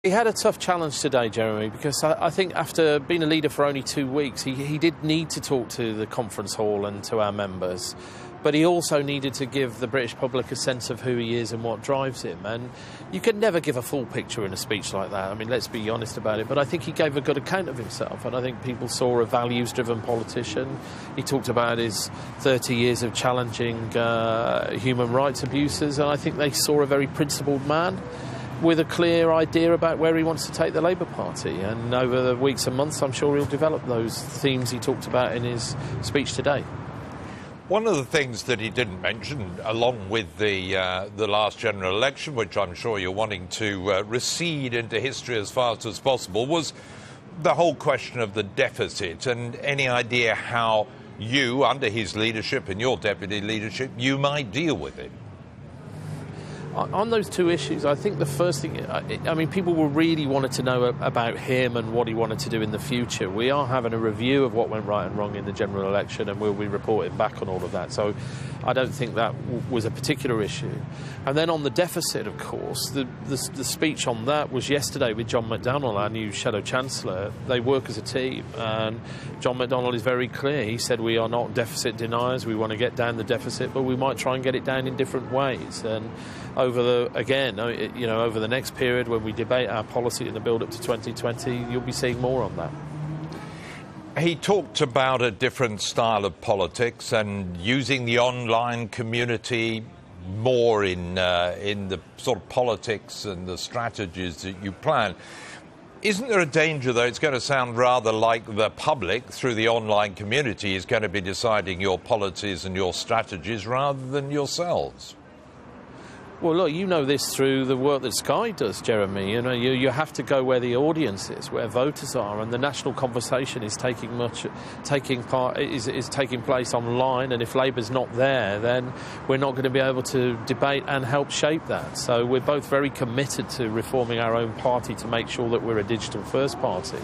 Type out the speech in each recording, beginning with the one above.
He had a tough challenge today, Jeremy, because I think after being a leader for only 2 weeks, he did need to talk to the conference hall and to our members. But he also needed to give the British public a sense of who he is and what drives him. And you can never give a full picture in a speech like that. I mean, let's be honest about it. But I think he gave a good account of himself. And I think people saw a values-driven politician. He talked about his 30 years of challenging human rights abuses. And I think they saw a very principled man with a clear idea about where he wants to take the Labour Party. And over the weeks and months, I'm sure he'll develop those themes he talked about in his speech today. One of the things that he didn't mention, along with the last general election, which I'm sure you're wanting to recede into history as fast as possible, was the whole question of the deficit and any idea how you, under his leadership and your deputy leadership, you might deal with it. On those two issues, I think the first thing, I mean, people will really wanted to know about him and what he wanted to do in the future. We are having a review of what went right and wrong in the general election, and we'll be reporting back on all of that. So I don't think that was a particular issue. And then on the deficit, of course, the speech on that was yesterday with John McDonnell, our new Shadow Chancellor. They work as a team, and John McDonnell is very clear. He said we are not deficit deniers. We want to get down the deficit, but we might try and get it down in different ways. And over the next period when we debate our policy in the build-up to 2020, you'll be seeing more on that. He talked about a different style of politics and using the online community more in the sort of politics and the strategies that you plan. Isn't there a danger, though, it's going to sound rather like the public, through the online community, is going to be deciding your policies and your strategies rather than yourselves? Well, look, you know this through the work that Sky does, Jeremy. You know, you have to go where the audience is, where voters are, and the national conversation is taking place online. And if Labour's not there, then we're not going to be able to debate and help shape that. So we're both very committed to reforming our own party to make sure that we're a digital-first party.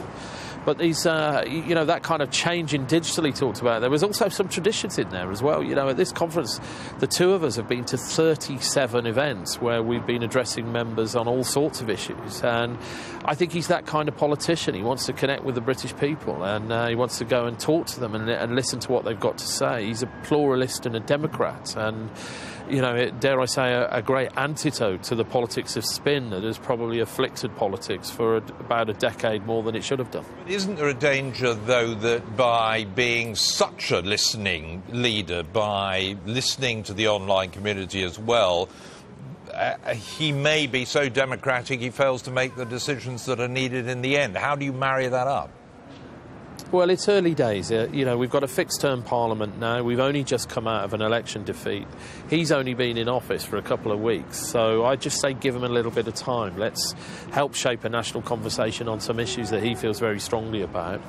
But these, that kind of change in digital he talked about, there was also some traditions in there as well. You know, at this conference, the two of us have been to 37 events where we've been addressing members on all sorts of issues. And I think he's that kind of politician. He wants to connect with the British people, and he wants to go and talk to them and listen to what they've got to say. He's a pluralist and a Democrat. And you know, dare I say, a great antidote to the politics of spin that has probably afflicted politics for about a decade more than it should have done. Isn't there a danger, though, that by being such a listening leader, by listening to the online community as well, he may be so democratic he fails to make the decisions that are needed in the end? How do you marry that up? Well, it's early days. We've got a fixed-term parliament now. We've only just come out of an election defeat. He's only been in office for a couple of weeks. So I just say give him a little bit of time. Let's help shape a national conversation on some issues that he feels very strongly about.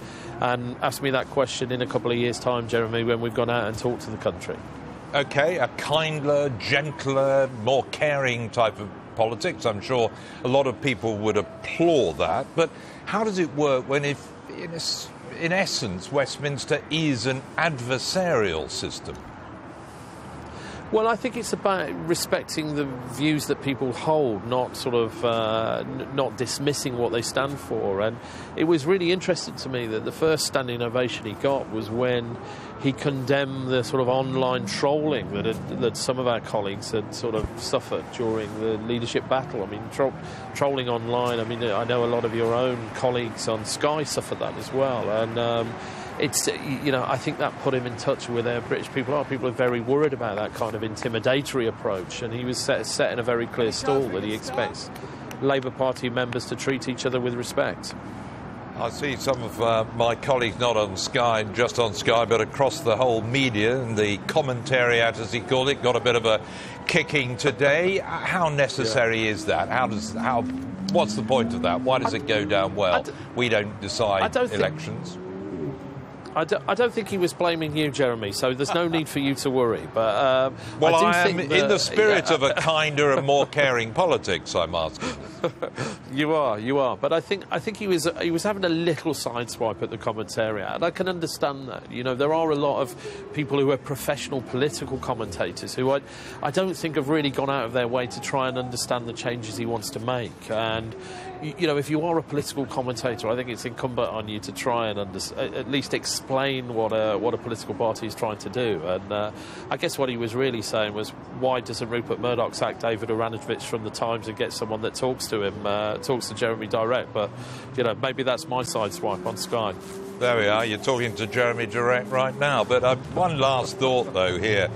And ask me that question in a couple of years' time, Jeremy, when we've gone out and talked to the country. OK, a kinder, gentler, more caring type of politics. I'm sure a lot of people would applaud that. But how does it work when, in essence, Westminster is an adversarial system? Well, I think it's about respecting the views that people hold, not sort of not dismissing what they stand for. And it was really interesting to me that the first standing ovation he got was when he condemned the sort of online trolling that some of our colleagues had sort of suffered during the leadership battle. I mean, trolling online, I mean, I know a lot of your own colleagues on Sky suffered that as well. And I think that put him in touch with where British people are. People are very worried about that kind of intimidatory approach, and he was set in a very clear stall that he expects Labour Party members to treat each other with respect. I see some of my colleagues, not on Sky, just on Sky, but across the whole media, and the commentariat, as he called it, got a bit of a kicking today. How necessary is that? What's the point of that? Why does it go down well? We don't decide elections. I don't think he was blaming you, Jeremy, so there's no need for you to worry. But well, I am in the spirit of a kinder and more caring politics, I'm asking. You are. But I think he was having a little sideswipe at the commentariat, and I can understand that. You know, there are a lot of people who are professional political commentators who I don't think have really gone out of their way to try and understand the changes he wants to make. And you know, if you are a political commentator, I think it's incumbent on you to try and at least explain what a political party is trying to do. And I guess what he was really saying was, why doesn't Rupert Murdoch sack David Uranovich from the Times and get someone that talks to him, talks to Jeremy direct? But you know, maybe that's my sideswipe on Sky. There we are. You're talking to Jeremy direct right now. But one last thought though here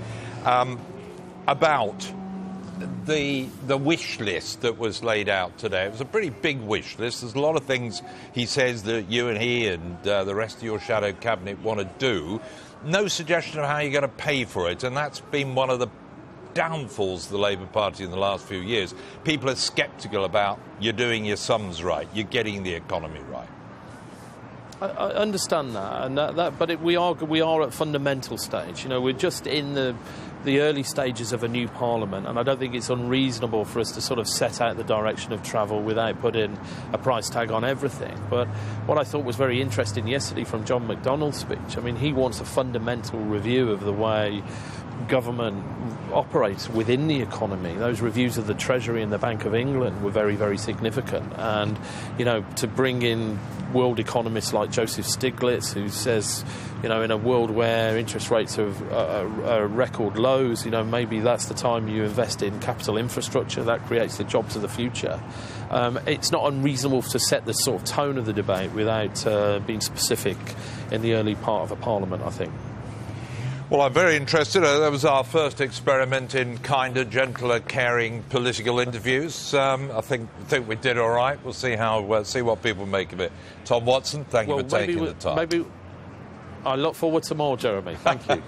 about the wish list that was laid out today. It was a pretty big wish list. There's a lot of things he says that you and he and the rest of your shadow cabinet want to do. No suggestion of how you're going to pay for it, and that's been one of the downfalls of the Labour Party in the last few years. People are sceptical about you're doing your sums right, you're getting the economy right. I understand that, and but we are at fundamental stage. You know, we're just in the early stages of a new parliament, and I don't think it's unreasonable for us to sort of set out the direction of travel without putting a price tag on everything. But what I thought was very interesting yesterday from John McDonnell's speech, I mean, he wants a fundamental review of the way government operates within the economy. Those reviews of the Treasury and the Bank of England were very, very significant. And, you know, to bring in world economists like Joseph Stiglitz, who says, you know, in a world where interest rates are record lows, you know, maybe that's the time you invest in capital infrastructure. That creates the jobs of the future. It's not unreasonable to set the sort of tone of the debate without being specific in the early part of a parliament, I think. Well, I'm very interested. That was our first experiment in kinder, gentler, caring political interviews. I think we did all right. We'll see see what people make of it. Tom Watson, thank you for taking the time. Maybe I look forward to more, Jeremy. Thank you.